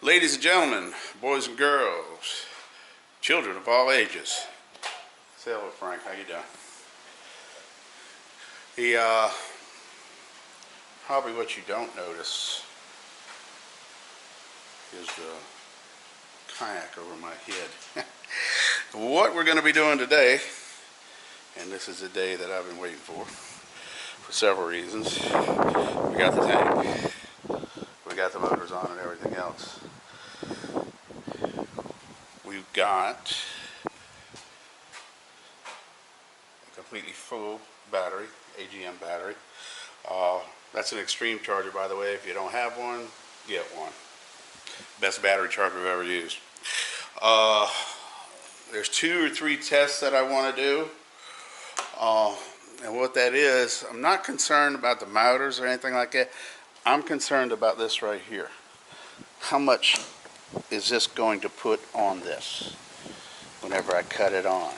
Ladies and gentlemen, boys and girls, children of all ages. Say hello, Frank. How you doing? Probably what you don't notice is the kayak over my head. What we're going to be doing today, and this is a day that I've been waiting for several reasons. We got the tank, we got the motors on and everything else. We've got a completely full battery, AGM battery. That's an extreme charger, by the way. If you don't have one, get one. Best battery charger I've ever used. There's 2 or 3 tests that I want to do. And what that is, I'm not concerned about the motors or anything like that. I'm concerned about this right here. How much is this going to put on this whenever I cut it on?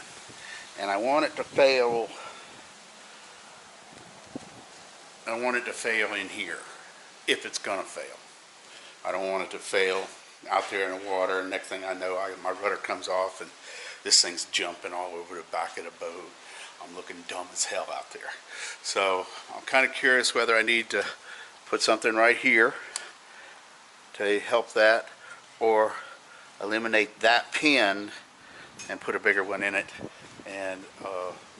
And I want it to fail. I want it to fail in here, if it's going to fail. I don't want it to fail out there in the water, and next thing I know, my rudder comes off and this thing's jumping all over the back of the boat. I'm looking dumb as hell out there. So I'm kind of curious whether I need to put something right here to help that, or eliminate that pin and put a bigger one in it, and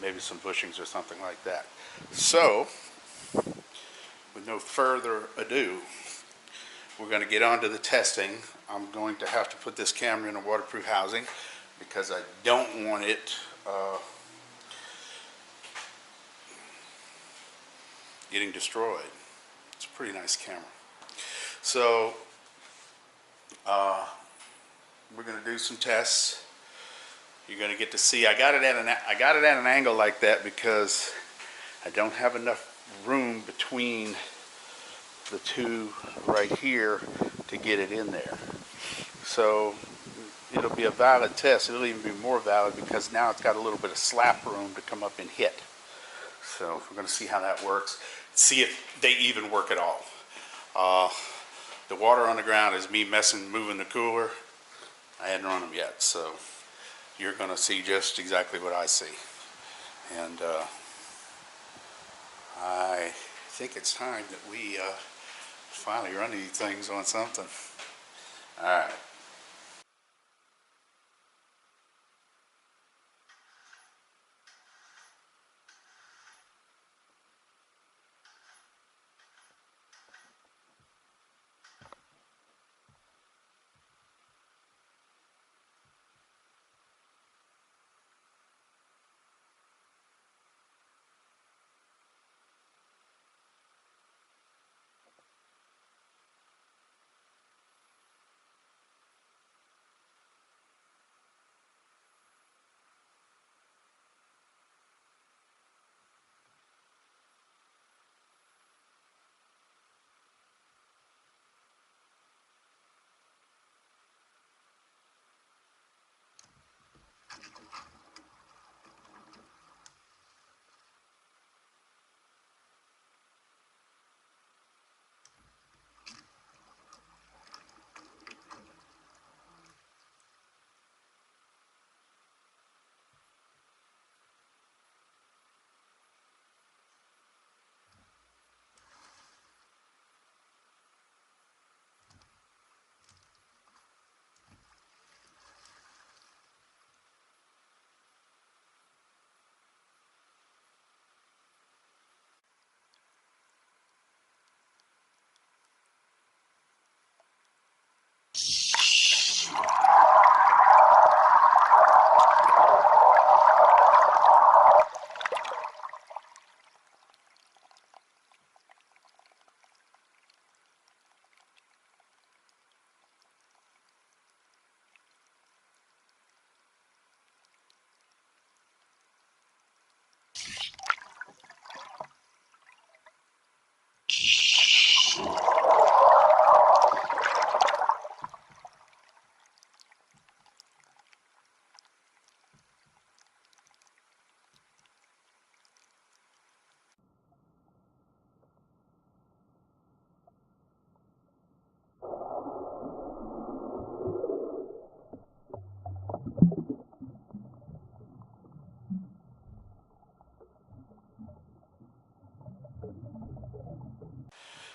maybe some bushings or something like that. So with no further ado, we're going to get on to the testing. I'm going to have to put this camera in a waterproof housing because I don't want it getting destroyed. It's a pretty nice camera. So we're going to do some tests. You're going to get to see. I got it at an angle like that because I don't have enough room between the two right here to get it in there. So it'll be a valid test. It'll even be more valid because now it's got a little bit of slap room to come up and hit. So we're going to see how that works. See if they even work at all. The water on the ground is me moving the cooler. I hadn't run them yet, so you're going to see just exactly what I see. And I think it's time that we finally run these things on something. All right.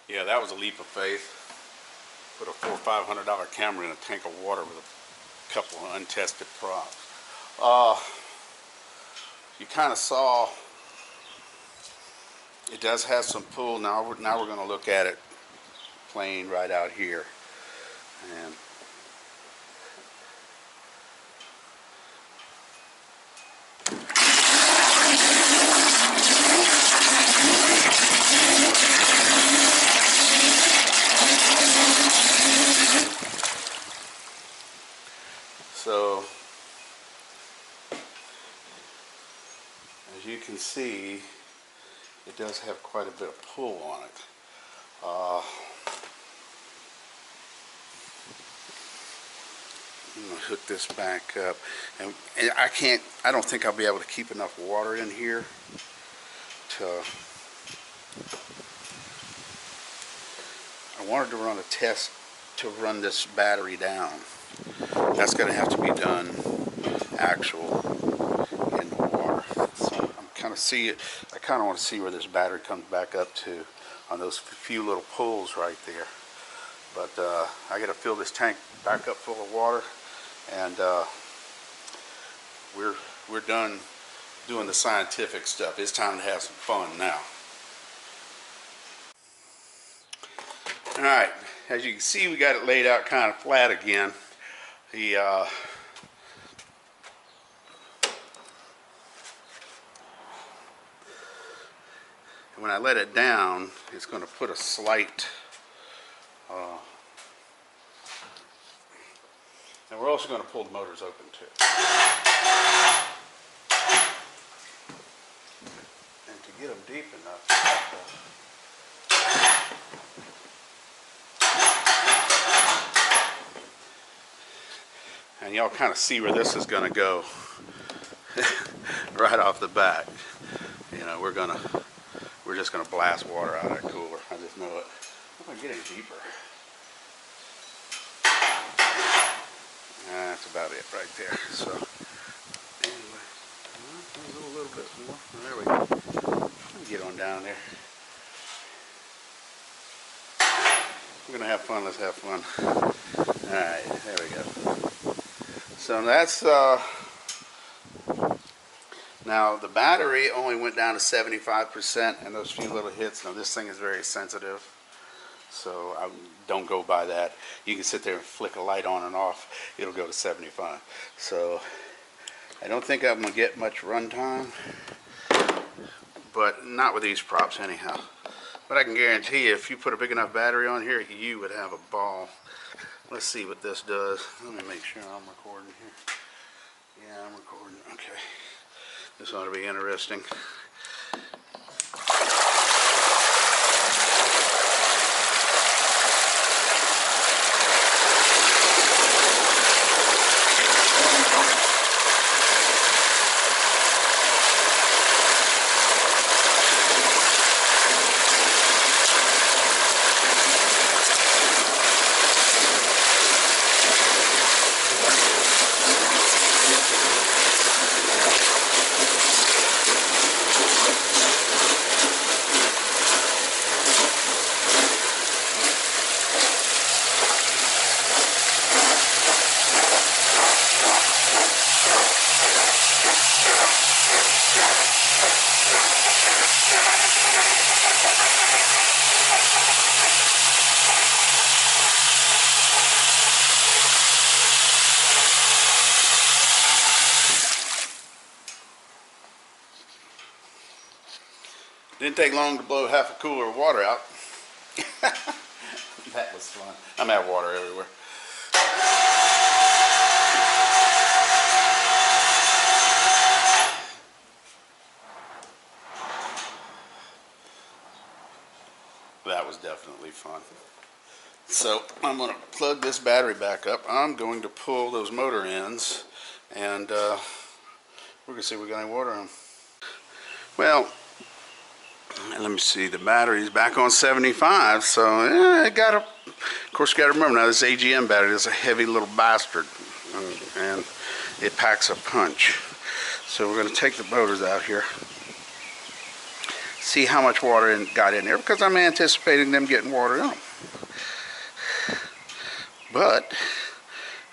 Yeah, that was a leap of faith. Put a $400 or $500 camera in a tank of water with a couple of untested props. You kind of saw it does have some pull. Now we're going to look at it plain right out here. And so, as you can see, it does have quite a bit of pull on it. I'm going to hook this back up, and I don't think I'll be able to keep enough water in here to, I wanted to run a test to run this battery down. That's going to have to be done actual in the water. So I kind of want to see where this battery comes back up to on those few little pulls right there. But I got to fill this tank back up full of water, and we're done doing the scientific stuff. It's time to have some fun now. All right, as you can see, we got it laid out kind of flat again. When I let it down, it's going to put a slight, and we're also going to pull the motors open too. And to get them deep enough, and y'all kind of see where this is going to go right off the bat. You know, we're just going to blast water out of that cooler. I just know it. I'm going to get any deeper. That's about it right there. So anyway, a little bit more. There we go. Let me get on down there. We're going to have fun. Let's have fun. All right, there we go. So that's now the battery only went down to 75%, and those few little hits. Now this thing is very sensitive, so I don't go by that. You can sit there and flick a light on and off, it'll go to 75. So I don't think I'm gonna get much run time, but not with these props anyhow. But I can guarantee you, if you put a big enough battery on here, you would have a ball. Let's see what this does. Let me make sure I'm recording here. Yeah, I'm recording. Okay. This ought to be interesting. Didn't take long to blow half a cooler of water out. That was fun. I'm out of water everywhere. That was definitely fun. So I'm going to plug this battery back up. I'm going to pull those motor ends, and we're going to see if we got any water in them. Well, let me see, the battery's back on 75, so it got a, of course you got to remember now, this AGM battery is a heavy little bastard, and it packs a punch. So we're going to take the motors out here, see how much water got in there, because I'm anticipating them getting water in them. But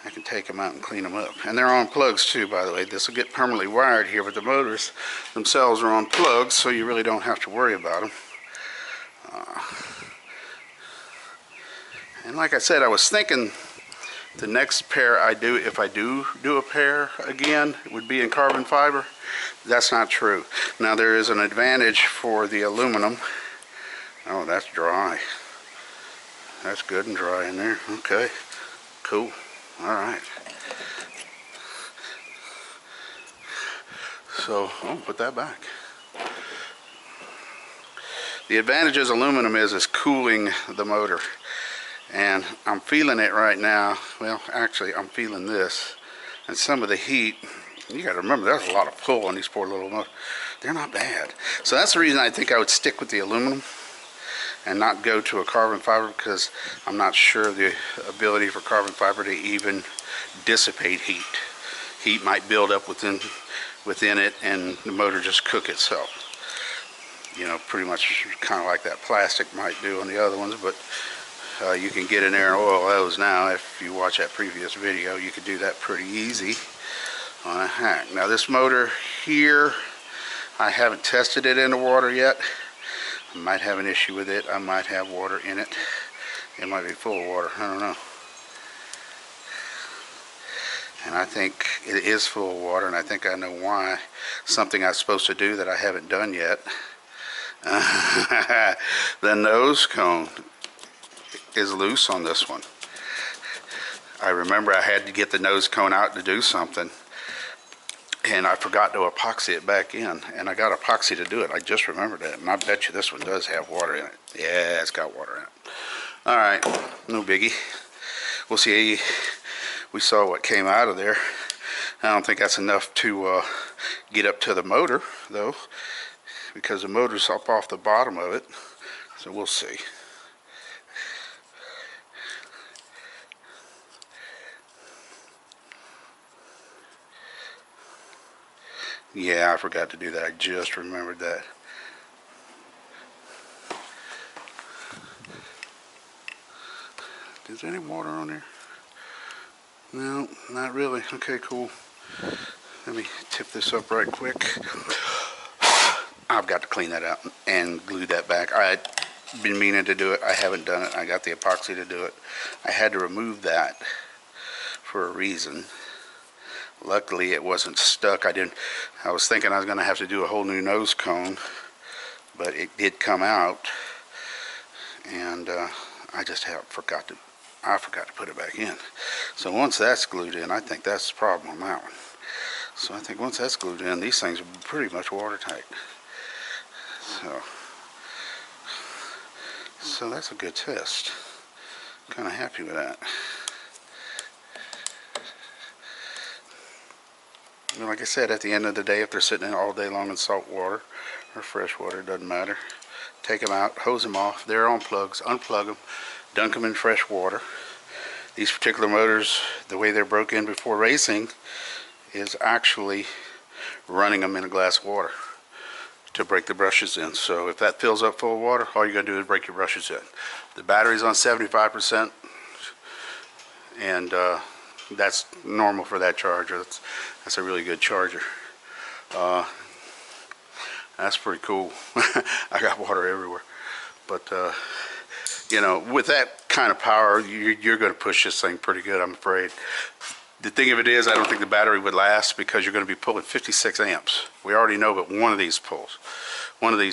I can take them out and clean them up. And they're on plugs too, by the way. This will get permanently wired here, but the motors themselves are on plugs, so you really don't have to worry about them. And like I said, I was thinking the next pair I do, if I do a pair again, it would be in carbon fiber. That's not true. Now there is an advantage for the aluminum. Oh, that's dry. That's good and dry in there. Okay, cool. All right. So I'll put that back. The advantages aluminum is cooling the motor. And I'm feeling it right now. Well, actually, I'm feeling this. And some of the heat, you gotta remember, there's a lot of pull on these poor little motors. They're not bad. So that's the reason I think I would stick with the aluminum and not go to a carbon fiber, because I'm not sure the ability for carbon fiber to even dissipate heat. Heat might build up within it and the motor just cook itself. You know, pretty much kind of like that plastic might do on the other ones, but you can get in there and oil those now. If you watch that previous video, you could do that pretty easy on a hack. Now this motor here, I haven't tested it in the water yet. I might have an issue with it. I might have water in it. It might be full of water. I don't know. And I think it is full of water, and I think I know why. Something I'm supposed to do that I haven't done yet. The nose cone is loose on this one. I remember I had to get the nose cone out to do something, and I forgot to epoxy it back in, and I got epoxy to do it. I just remembered that, and I bet you this one does have water in it. Yeah, it's got water in it. All right, no biggie. We'll see. We saw what came out of there. I don't think that's enough to get up to the motor, though, because the motor's up off the bottom of it. So we'll see. Yeah, I forgot to do that. I just remembered that. Is there any water on there? No, not really. Okay, cool. Let me tip this up right quick. I've got to clean that out and glue that back. I've been meaning to do it. I haven't done it. I got the epoxy to do it. I had to remove that for a reason. Luckily, it wasn't stuck. I was thinking I was going to have to do a whole new nose cone, but it did come out, and I just forgot to put it back in. So once that's glued in, I think that's the problem on that one. So I think once that's glued in, these things are pretty much watertight. So that's a good test. Kind of happy with that. And like I said, at the end of the day, if they're sitting in all day long in salt water or fresh water, it doesn't matter. Take them out, hose them off. They're on plugs. Unplug them, dunk them in fresh water. These particular motors, the way they're broke in before racing, is actually running them in a glass of water to break the brushes in. So if that fills up full of water, all you gotta do is break your brushes in. The battery's on 75%, and that's normal for that charger. That's a really good charger. That's pretty cool. I got water everywhere. But you know, with that kind of power, you're going to push this thing pretty good, I'm afraid. The thing of it is, I don't think the battery would last, because you're going to be pulling 56 amps. We already know that one of these pulls. One of them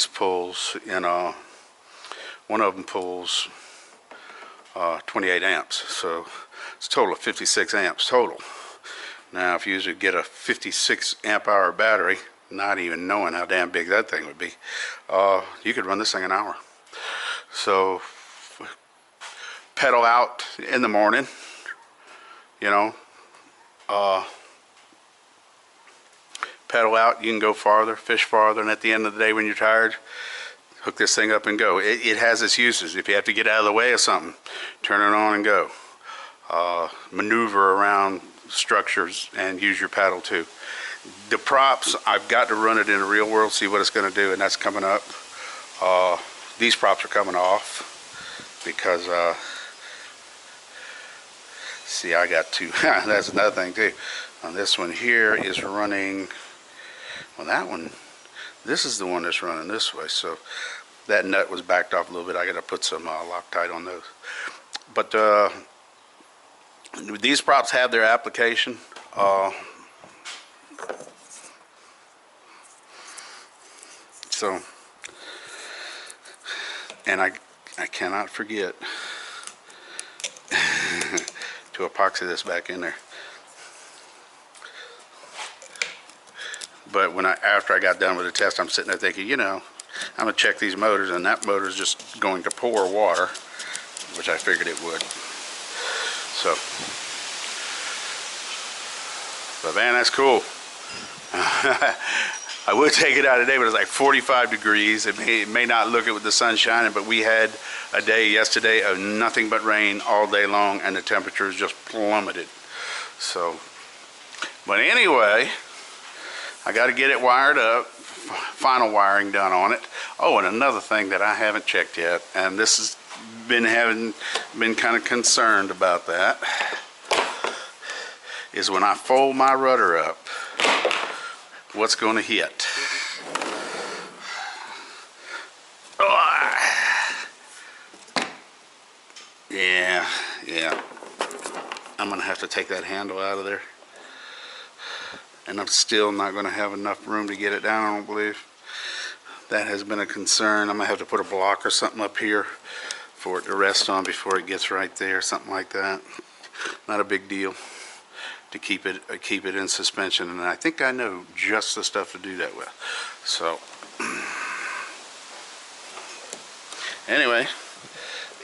pulls 28 amps. So it's a total of 56 amps total. Now, if you usually get a 56 amp hour battery, not even knowing how damn big that thing would be, you could run this thing an hour. So pedal out in the morning, you know, pedal out, you can go farther, fish farther, and at the end of the day when you're tired, hook this thing up and go. It has its uses. If you have to get out of the way of something, turn it on and go. Maneuver around structures and use your paddle too. The props, I've got to run it in the real world, see what it's going to do, and that's coming up. These props are coming off because see, I got two. That's another thing too. This one here is running, well, that one, this is the one that's running this way, so that nut was backed off a little bit. I got to put some Loctite on those. But these props have their application. So, and I cannot forget to epoxy this back in there. But after I got done with the test, I'm sitting there thinking, you know, I'm gonna check these motors, and that motor's just going to pour water, which I figured it would. So, but man, that's cool. I would take it out today, but it's like 45 degrees. It may not look it with the sun shining, but we had a day yesterday of nothing but rain all day long, and the temperatures just plummeted. So, but anyway, I got to get it wired up, final wiring done on it. Oh, and another thing that I haven't checked yet, and this has been kind of concerned about that, is when I fold my rudder up, what's going to hit. Yeah. I'm going to have to take that handle out of there. And I'm still not going to have enough room to get it down, I don't believe. That has been a concern. I'm going to have to put a block or something up here for it to rest on before it gets right there, something like that. Not a big deal to keep it in suspension, and I think I know just the stuff to do that with. So anyway,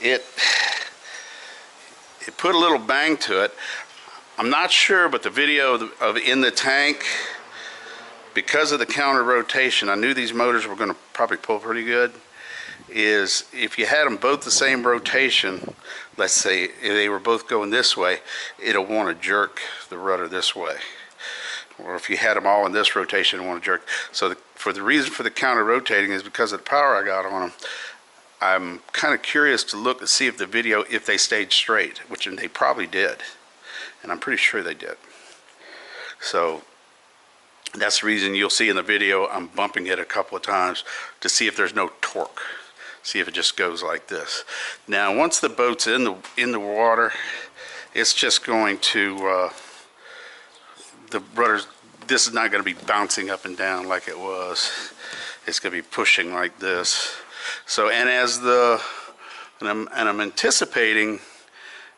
it put a little bang to it. I'm not sure, but the video of in the tank, because of the counter rotation, I knew these motors were going to probably pull pretty good. Is if you had them both the same rotation, let's say if they were both going this way, it'll want to jerk the rudder this way. Or if you had them all in this rotation, it'll want to jerk. So for the reason for the counter rotating is because of the power I got on them. I'm kind of curious to look to see if the video, if they stayed straight, which they probably did. And I'm pretty sure they did. So that's the reason you'll see in the video I'm bumping it a couple of times to see if there's no torque. See if it just goes like this. Now once the boat's in the water, it's just going to the rudders, this is not going to be bouncing up and down like it was. It's going to be pushing like this. So, and I'm anticipating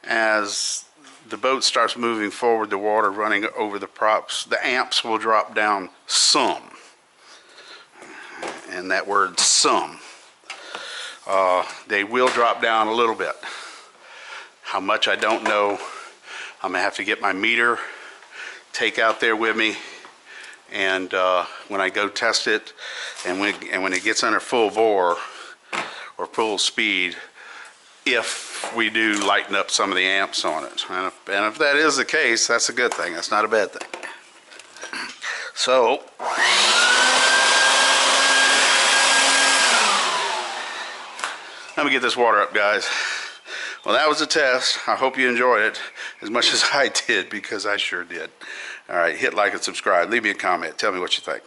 as the boat starts moving forward, the water running over the props, the amps will drop down some. And that word some. They will drop down a little bit. How much I don't know. I'm gonna have to get my meter, take out there with me, and when I go test it, and when it gets under full bore or full speed, if we do lighten up some of the amps on it. And if that is the case, that's a good thing. That's not a bad thing. So, let me get this water up, guys. Well, that was a test. I hope you enjoyed it as much as I did, because I sure did. All right, hit like and subscribe. Leave me a comment. Tell me what you think.